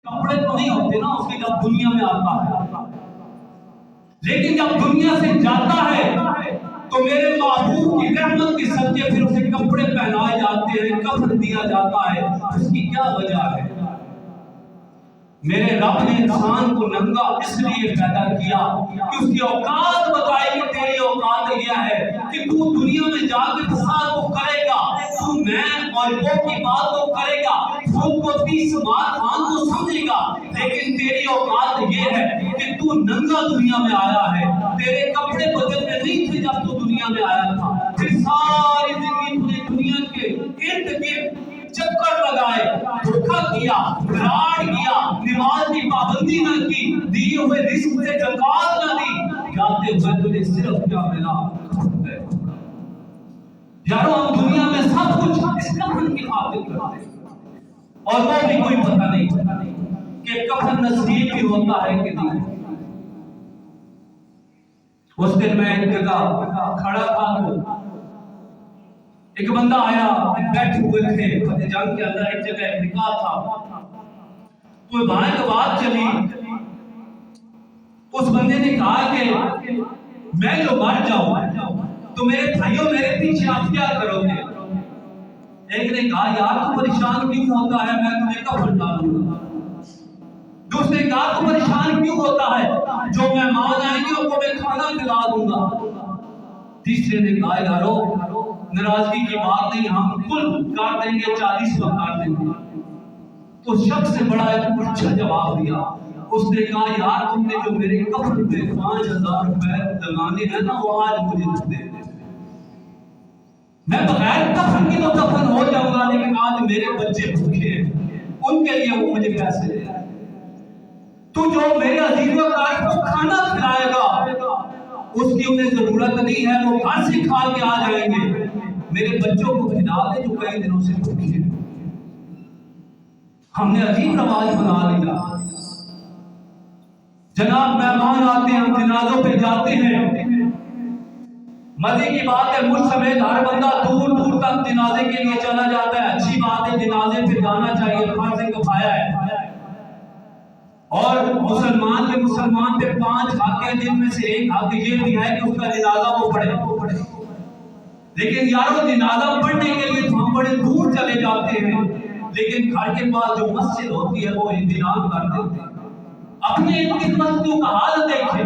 کپڑے تو نہیں ہوتے نا اس کے جب دنیا میں آتا ہے، لیکن جب دنیا سے جاتا ہے تو میرے محبوب کی رحمت کے صدقے پھر اسے کپڑے پہنائے جاتے ہیں، کفن دیا جاتا ہے۔ اس کی کیا وجہ ہے؟ میرے رب نے انسان کو ننگا اس لیے پیدا کیا کہ اس کی اوقات بتائے کہ تیری اوقات یہ ہے کہ تو دنیا میں جا کے فساد کو کرے گا، تو میں اور وہ کی بات کو کرے گا، خود کو بھی سماعت خان کو سمجھے گا، لیکن تیری اوقات یہ ہے کہ تو ننگا دنیا میں آیا ہے، تیرے کپڑے بدل میں نہیں تھے جب تو دنیا میں آیا تھا، پھر ساری زندگی دنیا کے ارد گرد چکر لگائے، دھوکہ کیا، فراڈ کیا، نماز کی پابندی نہ کی، دیے ہوئے رزق سے زکات نہ دی، جاتے ہوئے تجھے صرف کیا ملا؟ یارو ہم دنیا میں سب کچھ اس کفن کی خاطر کرتے ہیں اور وہ بھی کوئی پتہ نہیں کہ کفن نصیب بھی ہوتا ہے کہ نہیں۔ اس دن میں ایک جگہ کھڑا تھا تو ایک بندہ آیا، بیٹھے ہوئے تھے فتح جنگ کے اندر ایک جگہ ایک نکاح تھا، تو بھائی کی بات چلی، اس بندے نے کہا کہ میں جو مر جاؤں تو میرے بھائیوں میرے پیچھے آپ کیا کرو گے؟ ایک نے کہا یار تو پریشان کیوں ہوتا ہے، میں تمہیں کفن ڈالوں گا۔ دوسرے نے کہا تو پریشان کیوں ہوتا ہے، جو مہمان آئیں گے ان کو میں کھانا کھلا دوں گا۔ تیسرے نے کہا یارو ناراضگی کی بات نہیں، ہم کل کر دیں گے، 40 وقت کر دیں گے۔ تو شخص سے بڑا ایک اچھا جواب دیا، اس نے کہا یار تم نے جو میرے کفن پہ 5000 روپے لگانے ہیں نا وہ آج مجھے دے دے، میں بغیر کفن کی تو کفن ہو جاؤں گا، لیکن آج میرے بچے بھوکے ہیں ان کے لیے وہ مجھے پیسے دے۔ تو جو میرے عزیزوں کا کو کھانا کھلائے گا اس کی انہیں ضرورت نہیں ہے، وہ گھر سے کھا کے آ جائیں گے، میرے بچوں کو کھلا دے جو کئی دنوں سے بھوکے ہیں۔ ہم نے عجیب رواج بنا لیا، جناب مہمان آتے ہیں ہم جنازوں پہ جاتے ہیں، مزے کی بات ہے مجھ سمیت ہر بندہ دور دور تک جنازے کے لیے چلا جاتا ہے، اچھی بات ہے، جنازے پہ جانا چاہیے، فرض کفایہ ہے، اور مسلمان پہ 5 حق ہیں، جن میں سے ایک حق یہ بھی ہے کہ اس کا جنازہ وہ پڑھے، لیکن یارو جنازہ پڑھنے کے لیے ہم بڑے دور چلے جاتے ہیں، لیکن گھر کے پاس جو مسجد ہوتی ہے وہ انتظام کر دیتے ہیں۔ اپنے ان مسجدوں کا حال دیکھیں،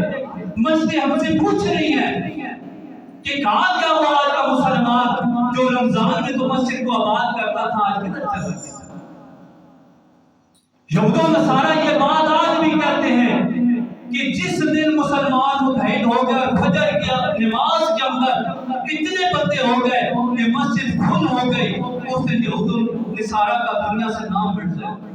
مسجد ہم سے پوچھ رہی ہیں کہ کہاں کیا ہوا آج کا مسلمان جو رمضان میں تو مسجد کو آباد کرتا تھا، آج کدھر چلا گیا؟ یہود و نصارہ یہ بات آج بھی کہتے ہیں کہ جس دن مسلمان متحد ہو گئے فجر کی نماز کے اندر اتنے بندے ہو گئے کہ مسجد کھل ہو گئی، اس دن یہود و نصارہ کا دنیا سے نام مٹ جائے۔